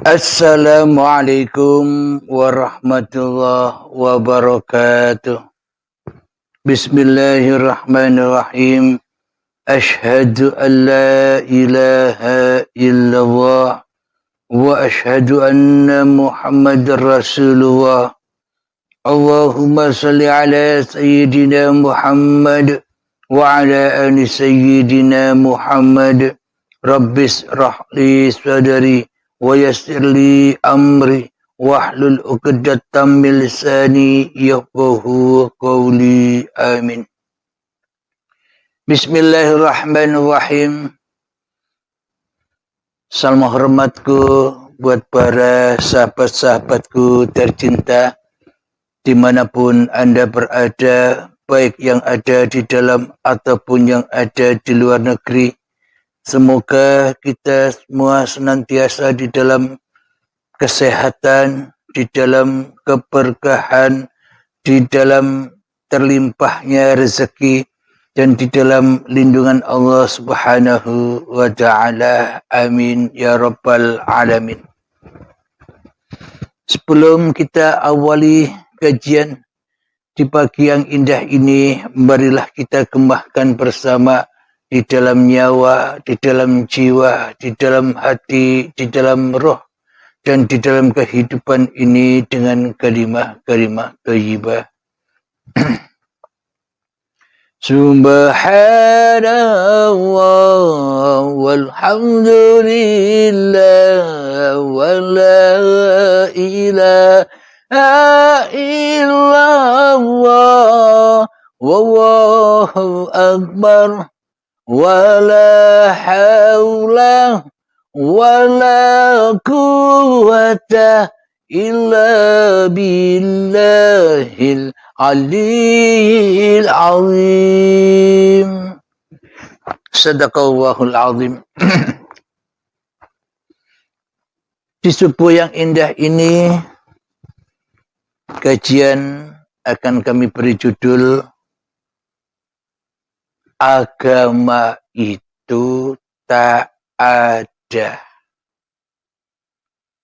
Assalamualaikum warahmatullahi wabarakatuh. Bismillahirrahmanirrahim. Ashhadu an la ilaha illallah wa ashhadu anna Muhammadar Rasulullah. Allahumma salli ala sayyidina Muhammad wa ala ali sayyidina Muhammad. Rabbis rahli sadari wa yassir li amri wahlul 'uqdatam min lisani yafqahu qawli. Amin. Bismillahirrahmanirrahim. Salam hormatku buat para sahabat-sahabatku tercinta dimanapun Anda berada, baik yang ada di dalam ataupun yang ada di luar negeri. Semoga kita semua senantiasa di dalam kesehatan, di dalam keberkahan, di dalam terlimpahnya rezeki, dan di dalam lindungan Allah Subhanahu wa Ta'ala. Amin ya Rabbal Alamin. Sebelum kita awali kajian di pagi yang indah ini, marilah kita gembahkan bersama di dalam nyawa, di dalam jiwa, di dalam hati, di dalam roh, dan di dalam kehidupan ini dengan kalimah-kalimah thayyibah. Subhanallah walhamdulillah wa la ilaha illallah wallahu akbar. Wala hawla wala quwwata illa billahil aliyil azim. Sadaqallahul azim. Di subuh yang indah ini, kajian akan kami beri judul Agama itu tak ada.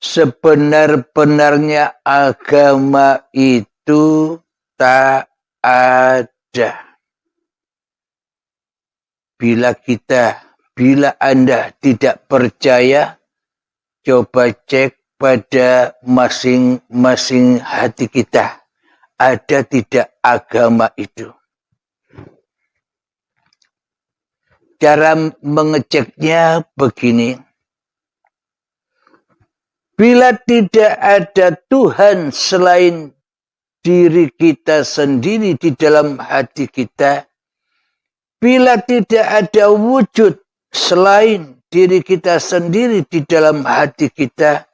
Sebenar-benarnya agama itu tak ada. Bila Anda tidak percaya, coba cek pada masing-masing hati kita. Ada tidak agama itu? Cara mengeceknya begini. Bila tidak ada Tuhan selain diri kita sendiri di dalam hati kita, bila tidak ada wujud selain diri kita sendiri di dalam hati kita,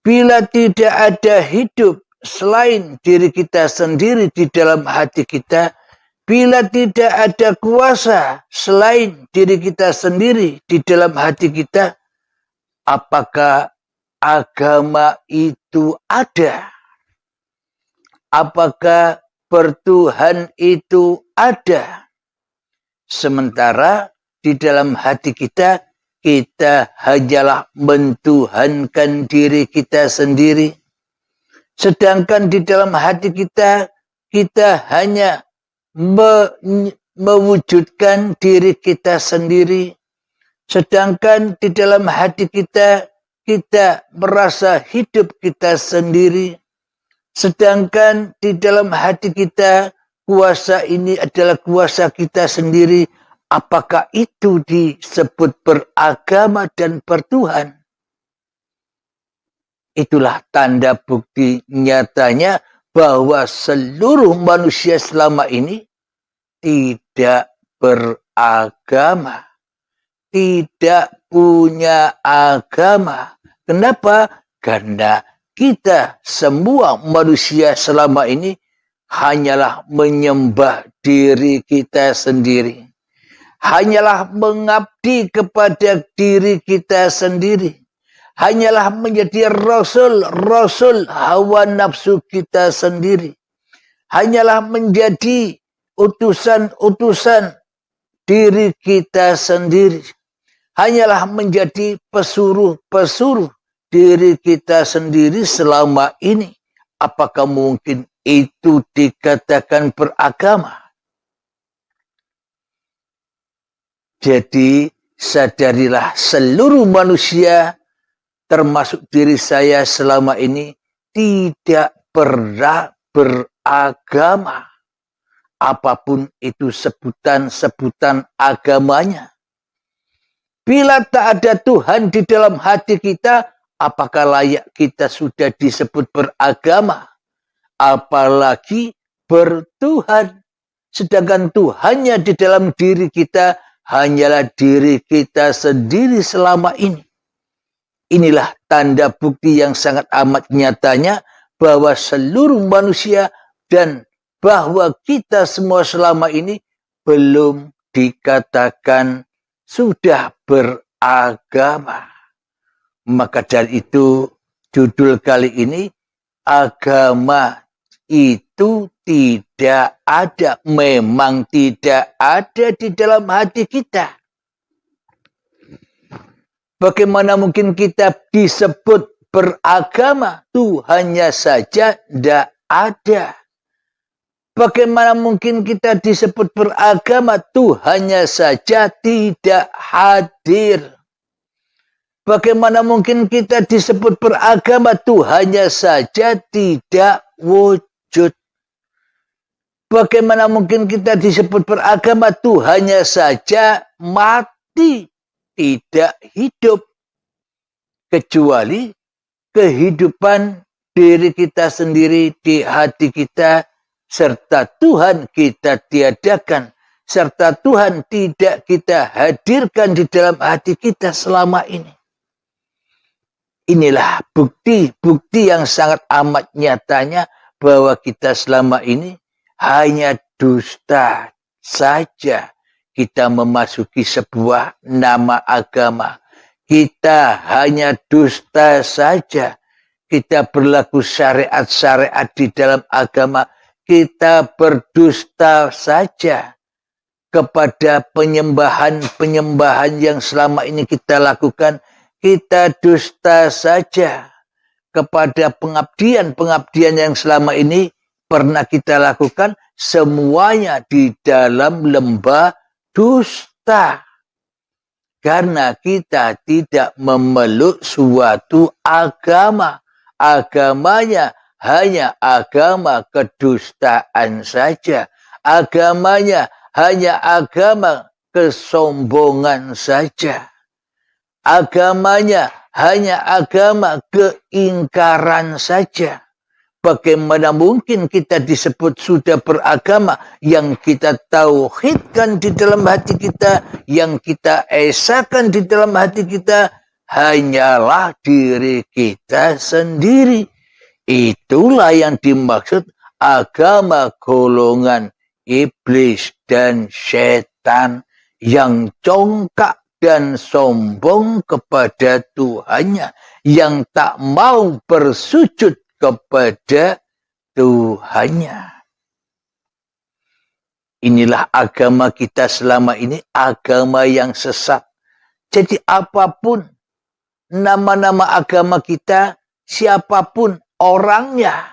bila tidak ada hidup selain diri kita sendiri di dalam hati kita, bila tidak ada kuasa selain diri kita sendiri di dalam hati kita, apakah agama itu ada? Apakah bertuhan itu ada? Sementara di dalam hati kita, kita hanyalah mentuhankan diri kita sendiri. Sedangkan di dalam hati kita, kita hanya mewujudkan diri kita sendiri. Sedangkan di dalam hati kita, kita merasa hidup kita sendiri. Sedangkan di dalam hati kita, kuasa ini adalah kuasa kita sendiri. Apakah itu disebut beragama dan bertuhan? Itulah tanda bukti nyatanya bahwa seluruh manusia selama ini tidak beragama, tidak punya agama. Kenapa? Karena kita semua manusia selama ini hanyalah menyembah diri kita sendiri. Hanyalah mengabdi kepada diri kita sendiri. Hanyalah menjadi rasul hawa nafsu kita sendiri. Hanyalah menjadi utusan-utusan diri kita sendiri. Hanyalah menjadi pesuruh-pesuruh diri kita sendiri selama ini, apakah mungkin itu dikatakan beragama? Jadi sadarilah seluruh manusia, termasuk diri saya selama ini, tidak pernah beragama. Apapun itu sebutan-sebutan agamanya. Bila tak ada Tuhan di dalam hati kita, apakah layak kita sudah disebut beragama? Apalagi bertuhan. Sedangkan Tuhannya di dalam diri kita hanyalah diri kita sendiri selama ini. Inilah tanda bukti yang sangat amat nyatanya bahwa seluruh manusia dan bahwa kita semua selama ini belum dikatakan sudah beragama. Maka dari itu judul kali ini, agama itu tidak ada, memang tidak ada di dalam hati kita. Bagaimana mungkin kita disebut beragama? Tuhannya saja tidak ada. Bagaimana mungkin kita disebut beragama? Tuhannya saja tidak hadir. Bagaimana mungkin kita disebut beragama? Tuhannya saja tidak wujud. Bagaimana mungkin kita disebut beragama? Tuhannya saja mati, tidak hidup. Kecuali kehidupan diri kita sendiri di hati kita, serta Tuhan kita tiadakan, serta Tuhan tidak kita hadirkan di dalam hati kita selama ini. Inilah bukti-bukti yang sangat amat nyatanya bahwa kita selama ini hanya dusta saja. Kita memasuki sebuah nama agama. Kita hanya dusta saja. Kita berlaku syariat-syariat di dalam agama. Kita berdusta saja kepada penyembahan-penyembahan yang selama ini kita lakukan. Kita dusta saja kepada pengabdian-pengabdian yang selama ini pernah kita lakukan. Semuanya di dalam lembah dusta. Karena kita tidak memeluk suatu agama. Agamanya hanya agama kedustaan saja. Agamanya hanya agama kesombongan saja. Agamanya hanya agama keingkaran saja. Bagaimana mungkin kita disebut sudah beragama yang kita tauhidkan di dalam hati kita, yang kita esakan di dalam hati kita, hanyalah diri kita sendiri. Itulah yang dimaksud agama golongan iblis dan setan yang congkak dan sombong kepada Tuhannya, yang tak mau bersujud kepada Tuhannya. Inilah agama kita selama ini, agama yang sesat. Jadi apapun nama-nama agama kita, siapapun orangnya,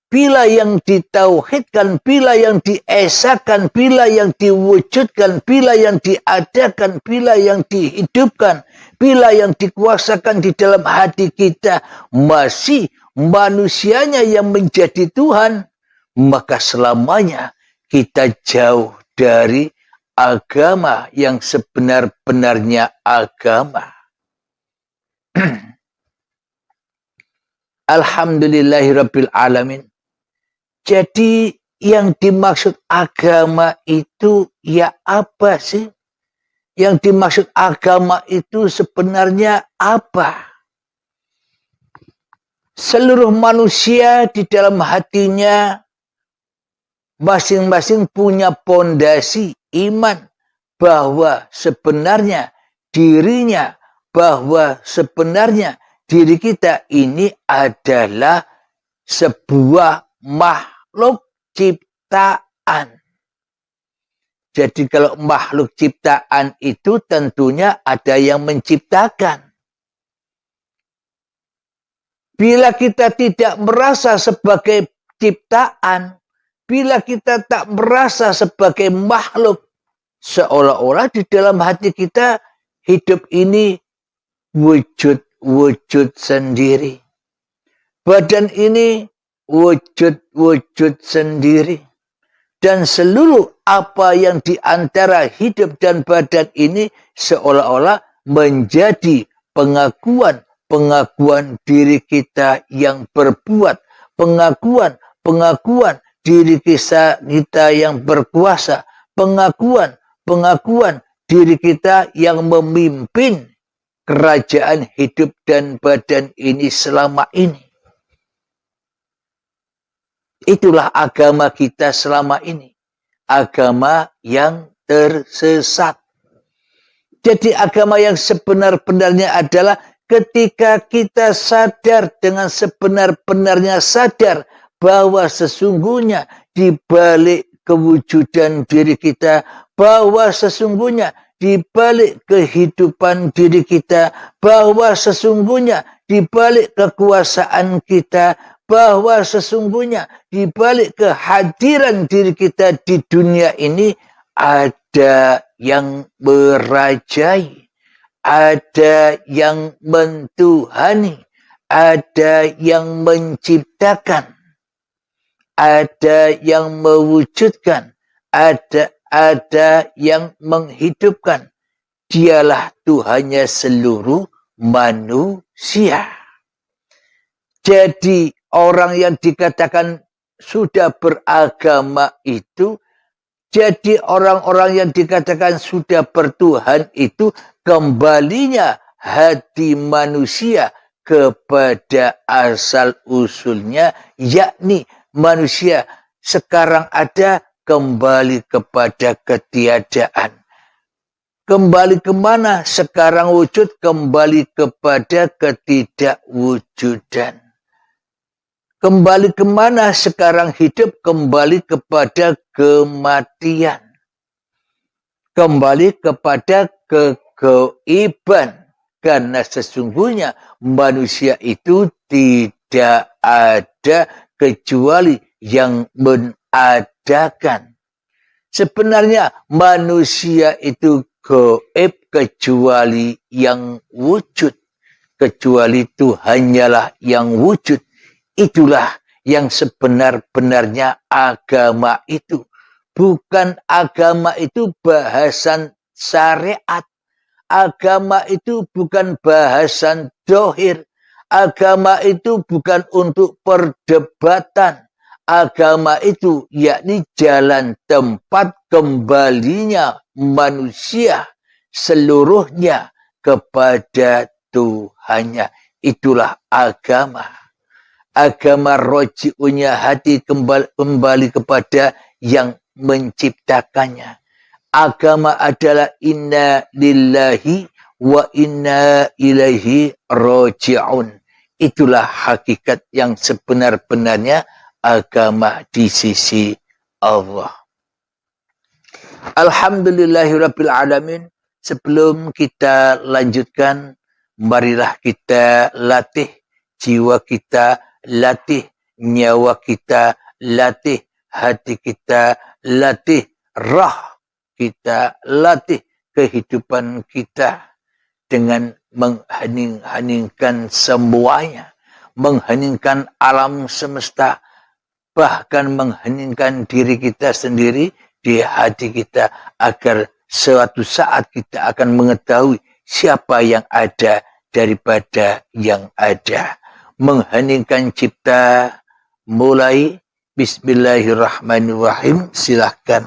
bila yang ditauhidkan, bila yang diesakan, bila yang diwujudkan, bila yang diadakan, bila yang dihidupkan, bila yang dikuasakan di dalam hati kita masih manusianya yang menjadi Tuhan, maka selamanya kita jauh dari agama yang sebenar-benarnya agama. Alhamdulillahirabbil alamin. Jadi yang dimaksud agama itu ya apa sih? Yang dimaksud agama itu sebenarnya apa? Seluruh manusia di dalam hatinya masing-masing punya pondasi iman bahwa sebenarnya dirinya, bahwa sebenarnya diri kita ini adalah sebuah makhluk ciptaan. Jadi kalau makhluk ciptaan itu tentunya ada yang menciptakan. Bila kita tidak merasa sebagai ciptaan, bila kita tak merasa sebagai makhluk, seolah-olah di dalam hati kita hidup ini wujud-wujud sendiri. Badan ini wujud-wujud sendiri. Dan seluruh apa yang di antara hidup dan badan ini seolah-olah menjadi pengakuan diri kita yang berbuat, pengakuan diri kita yang berkuasa, pengakuan diri kita yang memimpin kerajaan hidup dan badan ini selama ini. Itulah agama kita selama ini. Agama yang tersesat. Jadi agama yang sebenar-benarnya adalah ketika kita sadar dengan sebenar-benarnya sadar bahwa sesungguhnya di balik kewujudan diri kita, bahwa sesungguhnya di balik kehidupan diri kita, bahwa sesungguhnya di balik kekuasaan kita, bahwa sesungguhnya di balik kehadiran diri kita di dunia ini ada yang merajai, ada yang mentuhani, ada yang menciptakan, ada yang mewujudkan, ada yang menghidupkan. Dialah Tuhannya seluruh manusia. Jadi orang yang dikatakan sudah beragama itu, jadi orang-orang yang dikatakan sudah bertuhan itu, kembalinya hati manusia kepada asal-usulnya, yakni manusia sekarang ada kembali kepada ketiadaan. Kembali kemana? Sekarang wujud kembali kepada ketidakwujudan. Kembali kemana sekarang hidup? Kembali kepada kematian. Kembali kepada kegaiban. Karena sesungguhnya manusia itu tidak ada kecuali yang menadakan. Sebenarnya manusia itu gaib kecuali yang wujud. Kecuali Tuhannya yang wujud. Itulah yang sebenar-benarnya agama itu. Bukan agama itu bahasan syariat. Agama itu bukan bahasan dohir. Agama itu bukan untuk perdebatan. Agama itu yakni jalan tempat kembalinya manusia seluruhnya kepada Tuhannya. Itulah agama. Agama roji'unya hati kembali kepada yang menciptakannya. Agama adalah inna lillahi wa inna ilaihi roji'un. Itulah hakikat yang sebenar-benarnya agama di sisi Allah. Alhamdulillahirabbil alamin. Sebelum kita lanjutkan, marilah kita latih jiwa kita, latih nyawa kita, latih hati kita, latih roh kita, latih kehidupan kita dengan menghening-heningkan semuanya, mengheningkan alam semesta, bahkan mengheningkan diri kita sendiri di hati kita agar suatu saat kita akan mengetahui siapa yang ada daripada yang ada. Mengheningkan cipta, mulai bismillahirrahmanirrahim. Silahkan.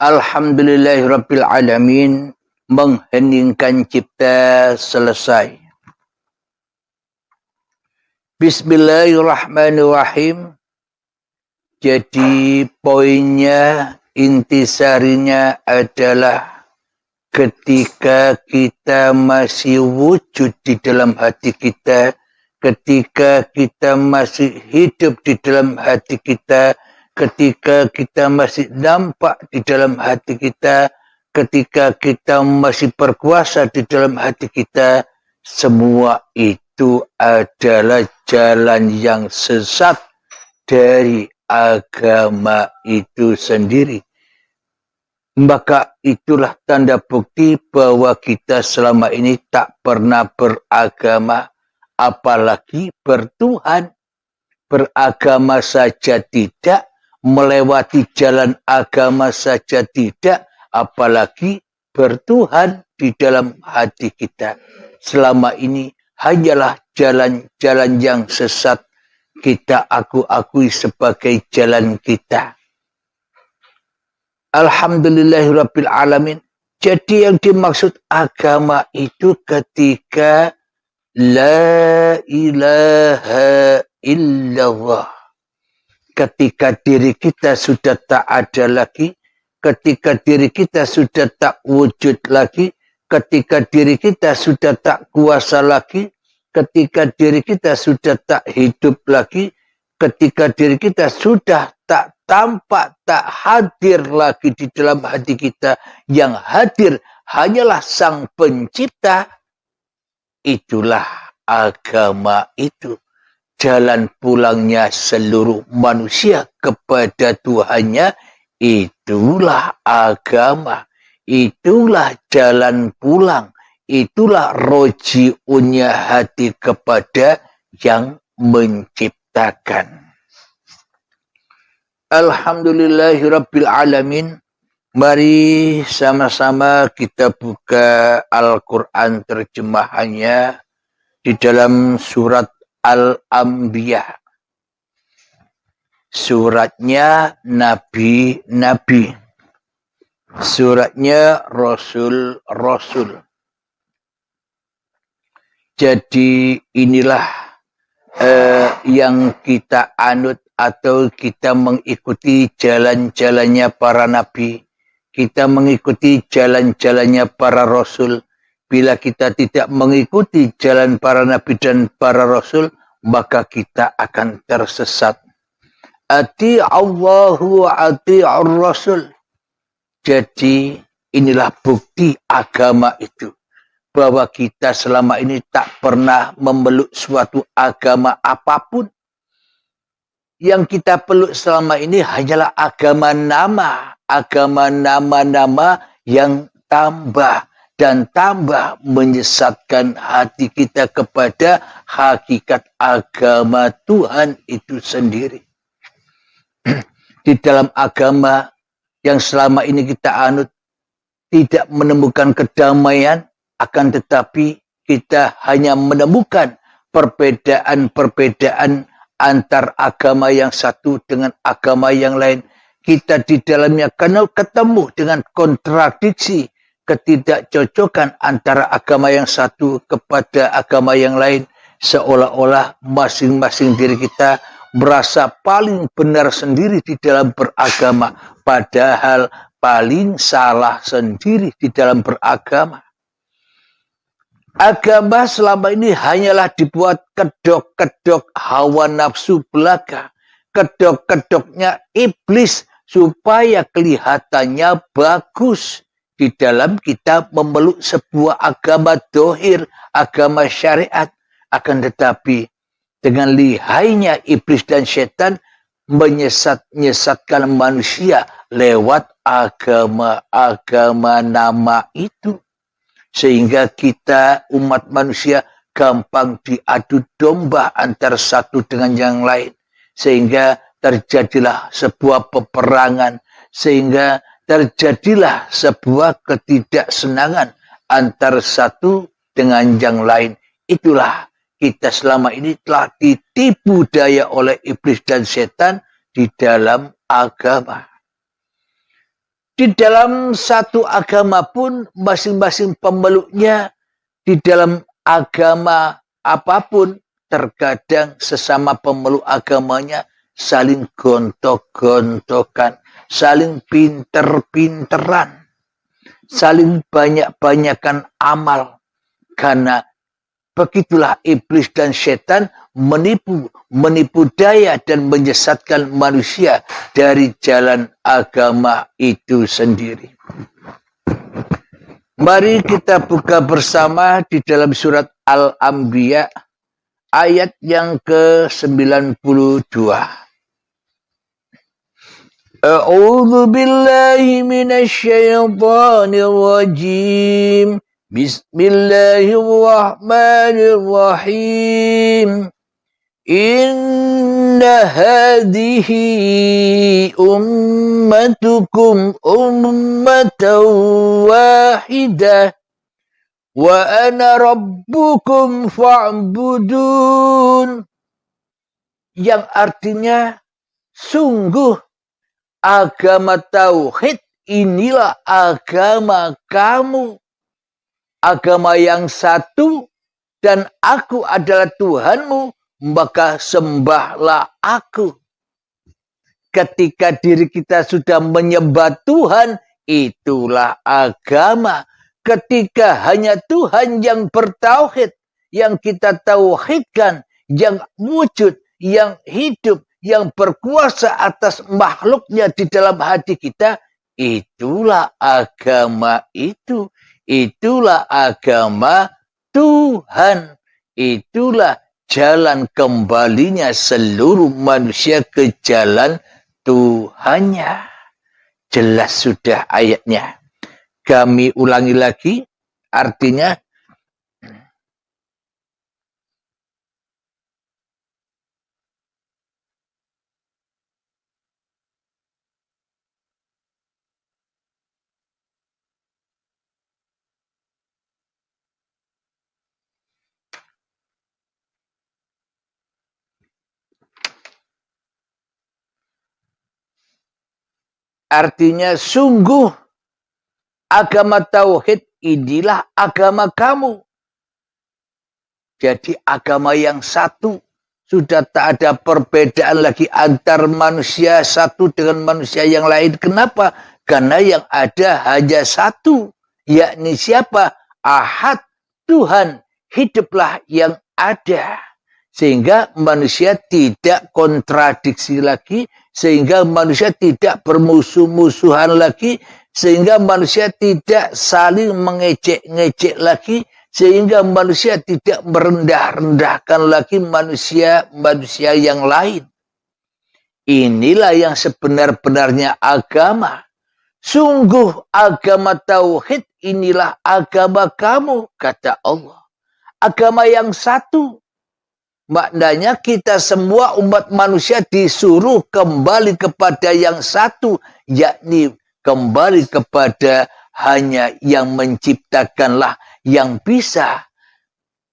Alhamdulillahirabbil alamin, mengheningkan cipta selesai. Bismillahirrahmanirrahim. Jadi poinnya, intisarinya adalah ketika kita masih wujud di dalam hati kita, ketika kita masih hidup di dalam hati kita, ketika kita masih nampak di dalam hati kita, ketika kita masih berkuasa di dalam hati kita, semua itu adalah jalan yang sesat dari agama itu sendiri. Maka itulah tanda bukti bahwa kita selama ini tak pernah beragama, apalagi bertuhan. Beragama saja tidak, melewati jalan agama saja tidak, apalagi bertuhan di dalam hati kita. Selama ini hanyalah jalan-jalan yang sesat kita akui sebagai jalan kita. Alhamdulillahirabbil alamin. Jadi yang dimaksud agama itu ketika la ilaha illallah. Ketika diri kita sudah tak ada lagi, ketika diri kita sudah tak wujud lagi, ketika diri kita sudah tak kuasa lagi, ketika diri kita sudah tak hidup lagi, ketika diri kita sudah tak tampak, tak hadir lagi di dalam hati kita, yang hadir hanyalah Sang Pencipta, itulah agama itu. Jalan pulangnya seluruh manusia kepada Tuhannya, itulah agama. Itulah jalan pulang. Itulah roji'unnya hati kepada yang menciptakan. Alhamdulillahirabbil alamin. Mari sama-sama kita buka Al-Quran terjemahannya di dalam surat Al-Anbiya. Suratnya nabi-nabi. Suratnya rasul-rasul. Jadi inilah yang kita anut atau kita mengikuti jalan-jalannya para nabi. Kita mengikuti jalan-jalannya para rasul. Bila kita tidak mengikuti jalan para nabi dan para rasul, maka kita akan tersesat. Ati'allahu wa ati'ur rasul. Jadi inilah bukti agama itu. Bahwa kita selama ini tak pernah memeluk suatu agama apapun. Yang kita peluk selama ini hanyalah agama nama. Agama nama-nama yang tambah dan tambah menyesatkan hati kita kepada hakikat agama Tuhan itu sendiri. Di dalam agama yang selama ini kita anut tidak menemukan kedamaian, akan tetapi kita hanya menemukan perbedaan-perbedaan antar agama yang satu dengan agama yang lain. Kita di dalamnya ketemu dengan kontradiksi, ketidakcocokan antara agama yang satu kepada agama yang lain. Seolah-olah masing-masing diri kita merasa paling benar sendiri di dalam beragama. Padahal paling salah sendiri di dalam beragama. Agama selama ini hanyalah dibuat kedok-kedok hawa nafsu belaka. Kedok-kedoknya iblis supaya kelihatannya bagus. Di dalam kita memeluk sebuah agama dohir, agama syariat. Akan tetapi dengan lihainya iblis dan setan menyesatkan manusia lewat agama-agama nama itu. Sehingga kita umat manusia gampang diadu domba antara satu dengan yang lain. Sehingga terjadilah sebuah peperangan. Sehingga terjadilah sebuah ketidaksenangan antara satu dengan yang lain. Itulah kita selama ini telah ditipu daya oleh iblis dan setan di dalam agama. Di dalam satu agama pun masing-masing pemeluknya di dalam agama apapun terkadang sesama pemeluk agamanya saling gontok-gontokan, saling pinter-pinteran, saling banyak-banyakan amal. Karena begitulah iblis dan setan menipu daya dan menyesatkan manusia dari jalan agama itu sendiri. Mari kita buka bersama di dalam surat Al-Anbiya ayat yang ke-92. A'udzu billahi minasy syaithanir rajim. Bismillahirrahmanirrahim. Inna hadhihi ummatukum ummatan wahidah wa ana rabbukum fa'budun. Yang artinya sungguh agama tauhid inilah agama kamu. Agama yang satu dan aku adalah Tuhanmu, maka sembahlah aku. Ketika diri kita sudah menyembah Tuhan, itulah agama. Ketika hanya Tuhan yang bertauhid, yang kita tauhidkan, yang wujud, yang hidup, yang berkuasa atas makhluknya di dalam hati kita, itulah agama itu. Itulah agama Tuhan. Itulah jalan kembalinya seluruh manusia ke jalan Tuhannya. Jelas sudah ayatnya. Kami ulangi lagi. Artinya, sungguh agama tauhid inilah agama kamu. Jadi agama yang satu. Sudah tak ada perbedaan lagi antar manusia satu dengan manusia yang lain. Kenapa? Karena yang ada hanya satu. Yakni siapa? Ahad, Tuhan. Hiduplah yang ada. Sehingga manusia tidak kontradiksi lagi, sehingga manusia tidak bermusuh-musuhan lagi, sehingga manusia tidak saling mengejek-ngejek lagi, sehingga manusia tidak merendah-rendahkan lagi manusia yang lain. Inilah yang sebenar-benarnya agama. Sungguh agama tauhid inilah agama kamu, kata Allah. Agama yang satu. Maknanya kita semua umat manusia disuruh kembali kepada yang satu, yakni kembali kepada hanya yang menciptakanlah, yang bisa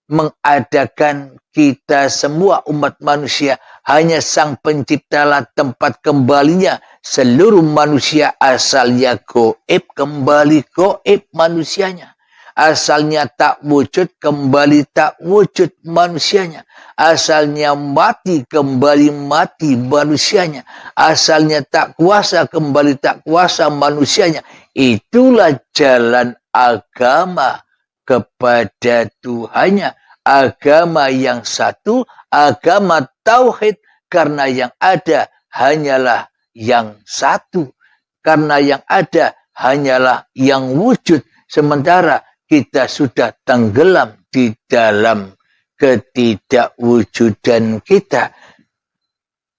mengadakan kita semua umat manusia. Hanya Sang Penciptalah tempat kembalinya seluruh manusia. Asalnya goib, kembali goib manusianya. Asalnya tak wujud, kembali tak wujud manusianya. Asalnya mati, kembali mati manusianya. Asalnya tak kuasa, kembali tak kuasa manusianya. Itulah jalan agama kepada Tuhannya. Agama yang satu, agama tauhid. Karena yang ada hanyalah yang satu. Karena yang ada hanyalah yang wujud. Sementara kita sudah tenggelam di dalam ketidakwujudan kita.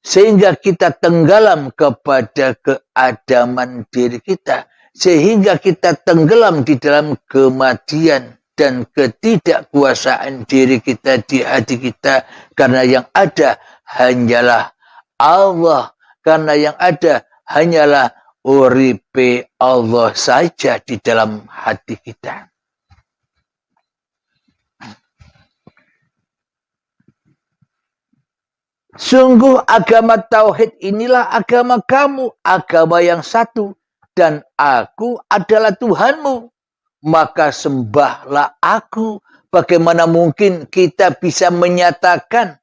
Sehingga kita tenggelam kepada keadaman diri kita. Sehingga kita tenggelam di dalam kematian dan ketidakkuasaan diri kita di hati kita. Karena yang ada hanyalah Allah. Karena yang ada hanyalah uripe Allah saja di dalam hati kita. Sungguh agama tauhid inilah agama kamu, agama yang satu. dan aku adalah Tuhanmu, maka sembahlah aku. Bagaimana mungkin kita bisa menyatakan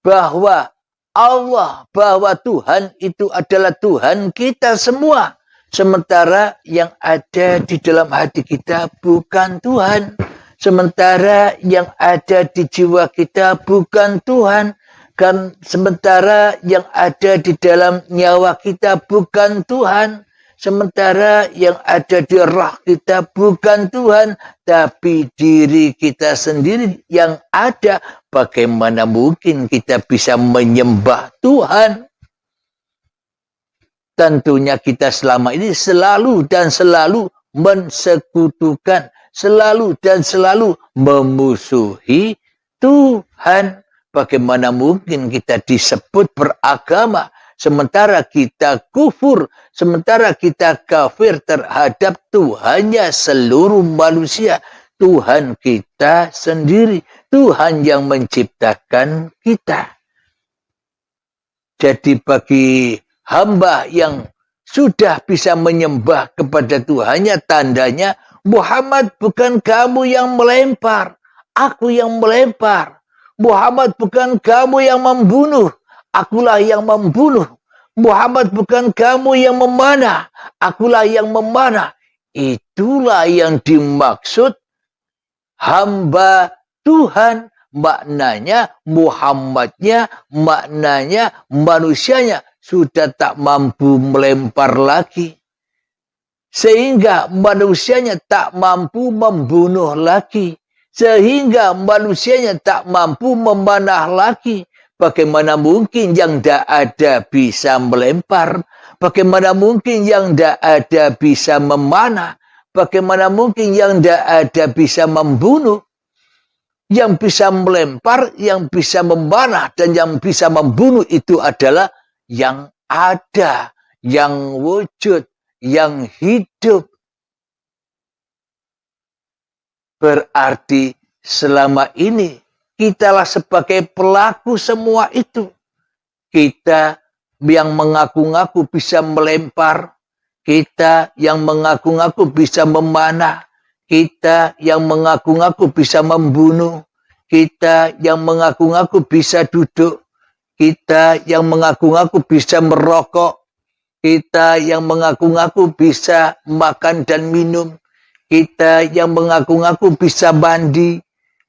bahwa Allah, bahwa Tuhan itu adalah Tuhan kita semua, sementara yang ada di dalam hati kita bukan Tuhan, sementara yang ada di jiwa kita bukan Tuhan, kan sementara yang ada di dalam nyawa kita bukan Tuhan, sementara yang ada di roh kita bukan Tuhan, tapi diri kita sendiri yang ada. Bagaimana mungkin kita bisa menyembah Tuhan? Tentunya kita selama ini selalu dan selalu mensekutukan, selalu dan selalu memusuhi Tuhan. Bagaimana mungkin kita disebut beragama, sementara kita kufur, sementara kita kafir terhadap Tuhannya seluruh manusia, Tuhan kita sendiri, Tuhan yang menciptakan kita. Jadi bagi hamba yang sudah bisa menyembah kepada Tuhannya, tandanya Muhammad bukan kamu yang melempar, aku yang melempar. Muhammad bukan kamu yang membunuh, akulah yang membunuh. Muhammad bukan kamu yang memanah, akulah yang memanah. Itulah yang dimaksud hamba Tuhan. Maknanya Muhammadnya, maknanya manusianya sudah tak mampu melempar lagi. Sehingga manusianya tak mampu membunuh lagi. Sehingga manusianya tak mampu memanah lagi. Bagaimana mungkin yang tidak ada bisa melempar? Bagaimana mungkin yang tidak ada bisa memanah? Bagaimana mungkin yang tidak ada bisa membunuh? Yang bisa melempar, yang bisa memanah, dan yang bisa membunuh itu adalah yang ada, yang wujud, yang hidup. Berarti selama ini kitalah sebagai pelaku semua itu. Kita yang mengaku-ngaku bisa melempar, kita yang mengaku-ngaku bisa memanah, kita yang mengaku-ngaku bisa membunuh, kita yang mengaku-ngaku bisa duduk, kita yang mengaku-ngaku bisa merokok, kita yang mengaku-ngaku bisa makan dan minum, kita yang mengaku-ngaku bisa mandi,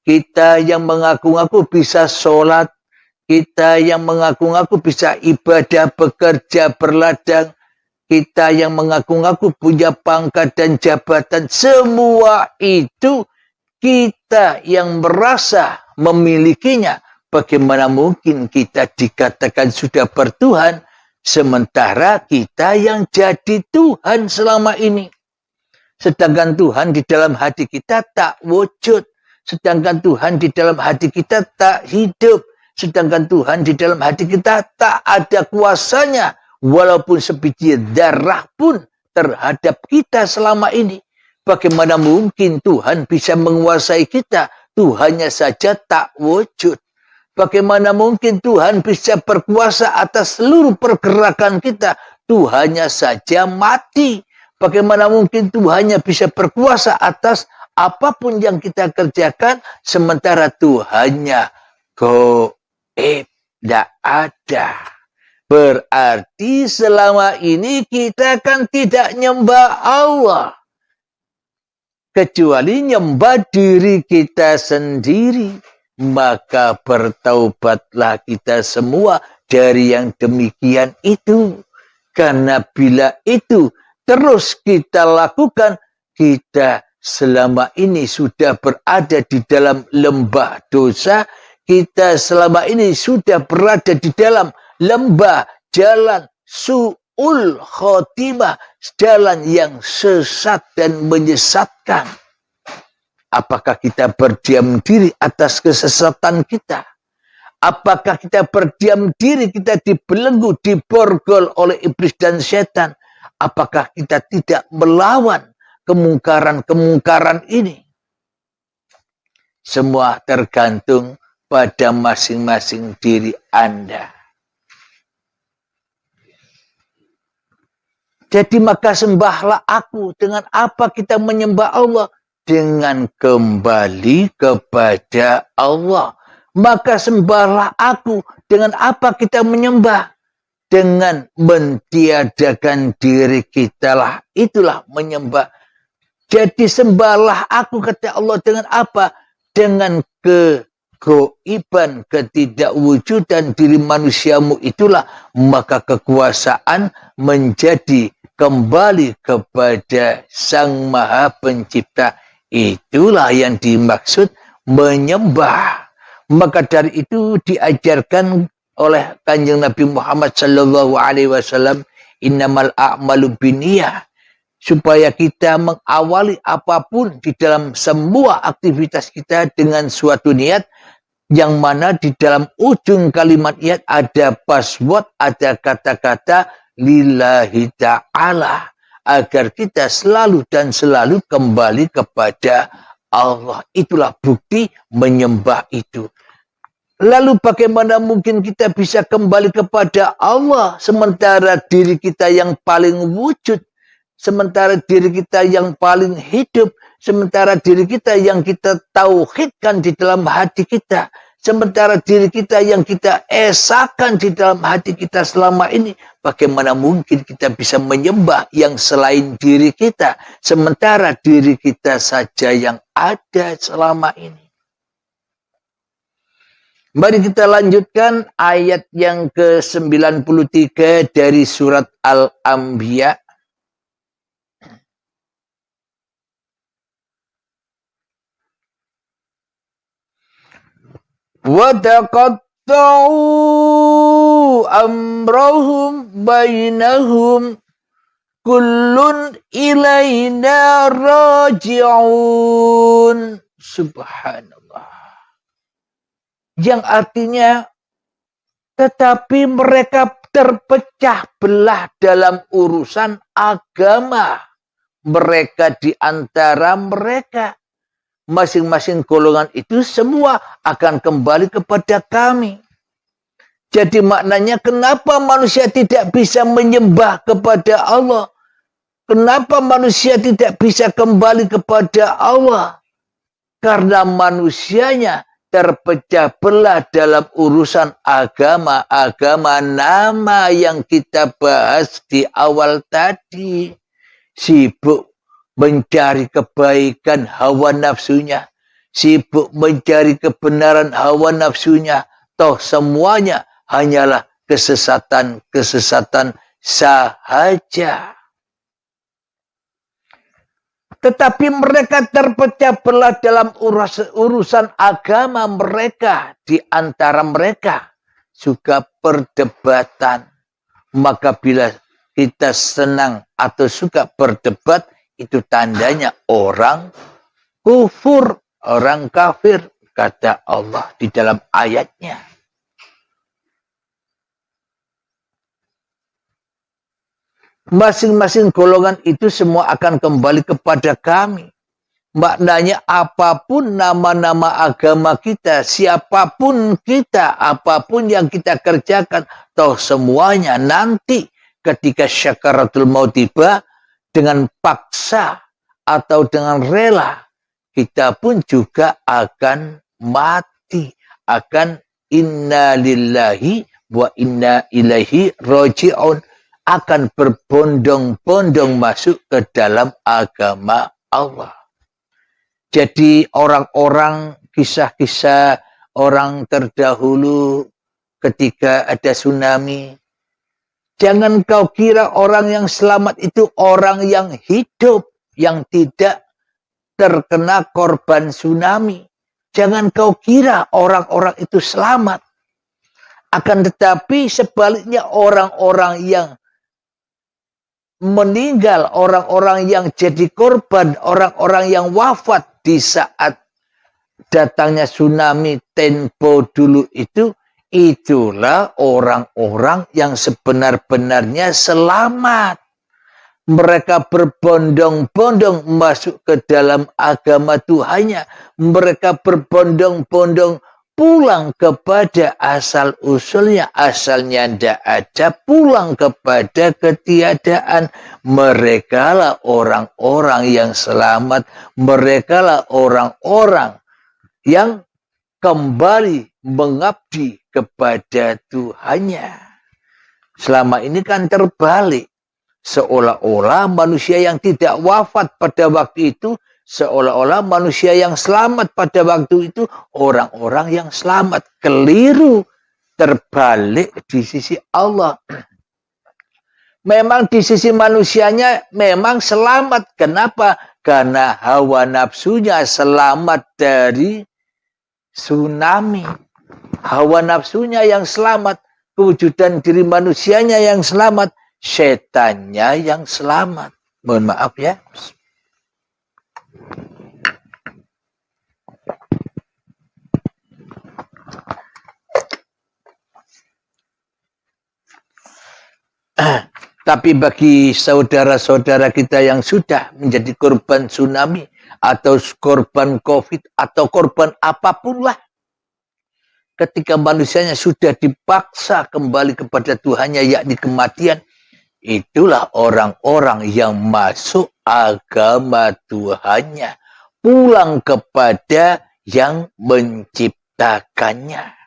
kita yang mengaku-ngaku bisa sholat, kita yang mengaku-ngaku bisa ibadah, bekerja, berladang, kita yang mengaku-ngaku punya pangkat dan jabatan, semua itu kita yang merasa memilikinya. Bagaimana mungkin kita dikatakan sudah bertuhan, sementara kita yang jadi Tuhan selama ini. Sedangkan Tuhan di dalam hati kita tak wujud. Sedangkan Tuhan di dalam hati kita tak hidup. Sedangkan Tuhan di dalam hati kita tak ada kuasanya. Walaupun sebiji darah pun terhadap kita selama ini. Bagaimana mungkin Tuhan bisa menguasai kita? Tuhannya saja tak wujud. Bagaimana mungkin Tuhan bisa berkuasa atas seluruh pergerakan kita? Tuhannya saja mati. Bagaimana mungkin Tuhannya bisa berkuasa atas apapun yang kita kerjakan, sementara Tuhannya goib, tidak ada. Berarti selama ini kita kan tidak nyembah Allah, kecuali nyembah diri kita sendiri. Maka bertaubatlah kita semua dari yang demikian itu. Karena bila itu terus kita lakukan, kita selama ini sudah berada di dalam lembah dosa, kita selama ini sudah berada di dalam lembah jalan su'ul khotimah, jalan yang sesat dan menyesatkan. Apakah kita berdiam diri atas kesesatan kita? Apakah kita berdiam diri, kita dibelenggu, diborgol oleh iblis dan setan? Apakah kita tidak melawan kemungkaran-kemungkaran ini? Semua tergantung pada masing-masing diri Anda. Jadi maka sembahlah aku. Dengan apa kita menyembah Allah? Dengan kembali kepada Allah. Maka sembahlah aku. Dengan apa kita menyembah? Dengan mentiadakan diri kita lah. Itulah menyembah. Jadi sembahlah aku, kata Allah, dengan apa? Dengan kegoiban, ketidakwujudan diri manusiamu itulah. Maka kekuasaan menjadi kembali kepada Sang Maha Pencipta. Itulah yang dimaksud menyembah. Maka dari itu diajarkan oleh Kanjeng Nabi Muhammad sallallahu alaihi wasallam, innamal a'malu binniyah, supaya kita mengawali apapun di dalam semua aktivitas kita dengan suatu niat, yang mana di dalam ujung kalimat niat ada password, ada kata-kata lillahi ta'ala, agar kita selalu dan selalu kembali kepada Allah. Itulah bukti menyembah itu. Lalu bagaimana mungkin kita bisa kembali kepada Allah sementara diri kita yang paling wujud, sementara diri kita yang paling hidup, sementara diri kita yang kita tauhidkan di dalam hati kita, sementara diri kita yang kita esakan di dalam hati kita selama ini. Bagaimana mungkin kita bisa menyembah yang selain diri kita, sementara diri kita saja yang ada selama ini. Mari kita lanjutkan ayat yang ke-93 dari surat Al-Anbiya. Wa taqatta'u amrahum bainahum kullun ilaina raji'un. Subhanallah. Yang artinya, tetapi mereka terpecah belah dalam urusan agama mereka di antara mereka. Masing-masing golongan itu semua akan kembali kepada kami. Jadi maknanya, kenapa manusia tidak bisa menyembah kepada Allah? Kenapa manusia tidak bisa kembali kepada Allah? Karena manusianya terpecah belah dalam urusan agama. Agama nama yang kita bahas di awal tadi. Sibuk mencari kebaikan hawa nafsunya. Sibuk mencari kebenaran hawa nafsunya. Toh semuanya hanyalah kesesatan-kesesatan sahaja. Tetapi mereka terpecah belah dalam urusan agama mereka. Di antara mereka juga perdebatan. Maka bila kita senang atau suka berdebat, itu tandanya orang kufur, orang kafir, kata Allah di dalam ayatnya. Masing-masing golongan itu semua akan kembali kepada kami. Maknanya apapun nama-nama agama kita, siapapun kita, apapun yang kita kerjakan, toh semuanya nanti ketika syakaratul maut tiba, dengan paksa atau dengan rela, kita pun juga akan mati. Akan inna lillahi wa inna ilaihi raji'un. Akan berbondong-bondong masuk ke dalam agama Allah. Jadi orang-orang, kisah-kisah orang terdahulu ketika ada tsunami, jangan kau kira orang yang selamat itu orang yang hidup, yang tidak terkena korban tsunami. Jangan kau kira orang-orang itu selamat. Akan tetapi sebaliknya orang-orang yang meninggal, orang-orang yang jadi korban, orang-orang yang wafat di saat datangnya tsunami tempo dulu itu, itulah orang-orang yang sebenar-benarnya selamat. Mereka berbondong-bondong masuk ke dalam agama Tuhannya. Mereka berbondong-bondong pulang kepada asal usulnya, asalnya tidak ada, pulang kepada ketiadaan. Merekalah orang-orang yang selamat, merekalah orang-orang yang kembali mengabdi kepada Tuhannya. Selama ini kan terbalik. Seolah-olah manusia yang tidak wafat pada waktu itu, seolah-olah manusia yang selamat pada waktu itu, orang-orang yang selamat. Keliru, terbalik di sisi Allah. Memang di sisi manusianya memang selamat. Kenapa? Karena hawa nafsunya selamat dari tsunami. Hawa nafsunya yang selamat. Kewujudan diri manusianya yang selamat. Setannya yang selamat. Mohon maaf ya. Tapi bagi saudara-saudara kita yang sudah menjadi korban tsunami atau korban COVID atau korban apapun lah, ketika manusianya sudah dipaksa kembali kepada Tuhannya, yakni kematian, itulah orang-orang yang masuk agama Tuhannya, pulang kepada yang menciptakannya.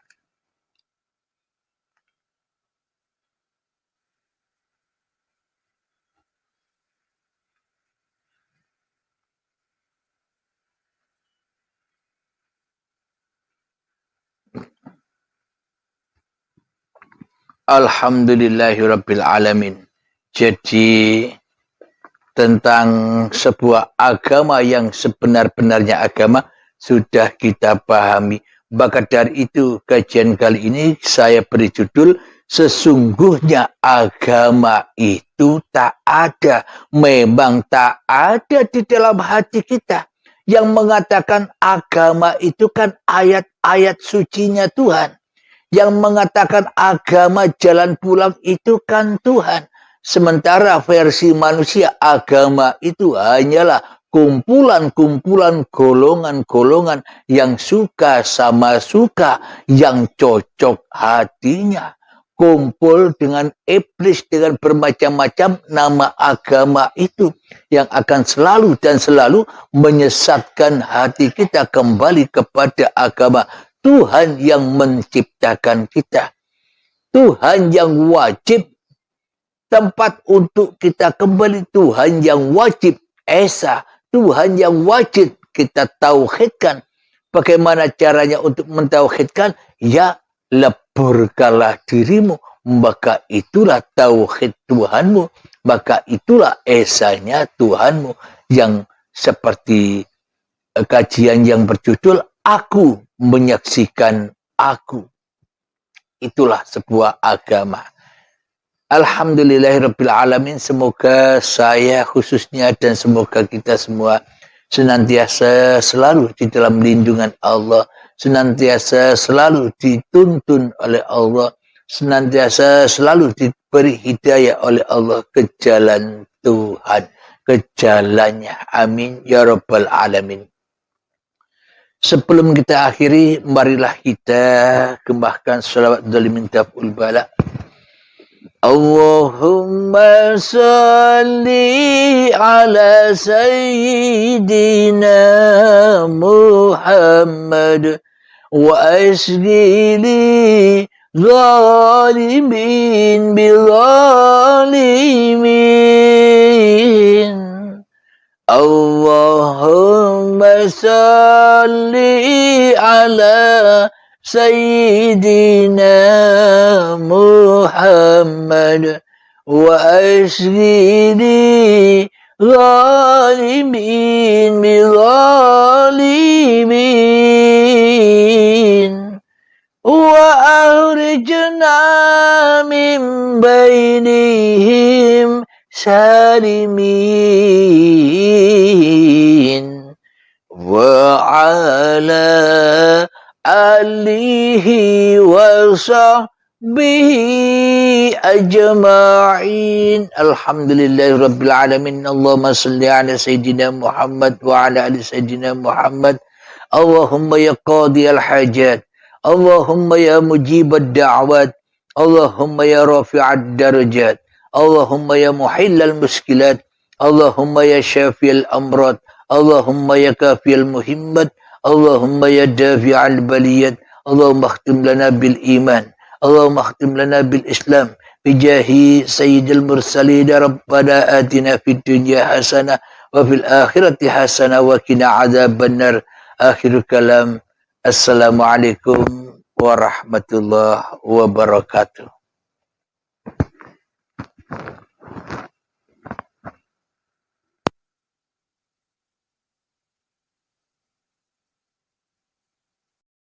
Alhamdulillahirabbil alamin. Jadi tentang sebuah agama yang sebenar-benarnya agama sudah kita pahami. Maka dari itu kajian kali ini saya beri judul sesungguhnya agama itu tak ada. Memang tak ada di dalam hati kita. Yang mengatakan agama itu kan ayat-ayat sucinya Tuhan. Yang mengatakan agama jalan pulang itu kan Tuhan. Sementara versi manusia agama itu hanyalah kumpulan-kumpulan golongan-golongan yang suka sama suka, yang cocok hatinya. Kumpul dengan iblis dengan bermacam-macam nama agama itu yang akan selalu dan selalu menyesatkan hati kita kembali kepada agama Tuhan yang menciptakan kita. Tuhan yang wajib tempat untuk kita kembali. Tuhan yang wajib esa. Tuhan yang wajib kita tauhidkan. Bagaimana caranya untuk mentauhidkan? Ya, leburkanlah dirimu. Maka itulah tauhid Tuhanmu. Maka itulah esanya Tuhanmu. Yang seperti kajian yang berjudul Aku menyaksikan aku. Itulah sebuah agama. Alhamdulillahirabbil alamin. Semoga saya khususnya dan semoga kita semua senantiasa selalu di dalam lindungan Allah, senantiasa selalu dituntun oleh Allah, senantiasa selalu diberi hidayah oleh Allah ke jalan Tuhan, ke jalannya. Amin ya rabbal alamin. Sebelum kita akhiri, marilah kita gembahkan salawat dzalimin taf'ul bala. Allahumma salli ala sayyidina Muhammad wa asghili zalimin bizalimin. Allahumma salli ala sayyidina Muhammad wa asghili zalimin bizalimin wa ahrijna min bainihim salimin wa ala alihi wa sahbihi ajma'in. Alhamdulillahirabbil alamin. Allahumma salli ala sayyidina Muhammad wa ala ali sayyidina Muhammad. Allahumma ya qadiyal hajat, Allahumma ya mujibad da'wat, Allahumma ya rafi'ad darajat, Allahumma ya muhillal muskilat, Allahumma ya syafiyal amrad, Allahumma ya kafiyal muhimmat, Allahumma ya dafi'al baliyat, Allahumma akhtim lana bil iman, Allahumma akhtim lana bil islam, bijahi sayyidil mursalin, rabbana atina fid dunya hasanah wa fil akhirati hasanah wa qina adzabannar. Akhirul kalam, assalamualaikum warahmatullahi wabarakatuh.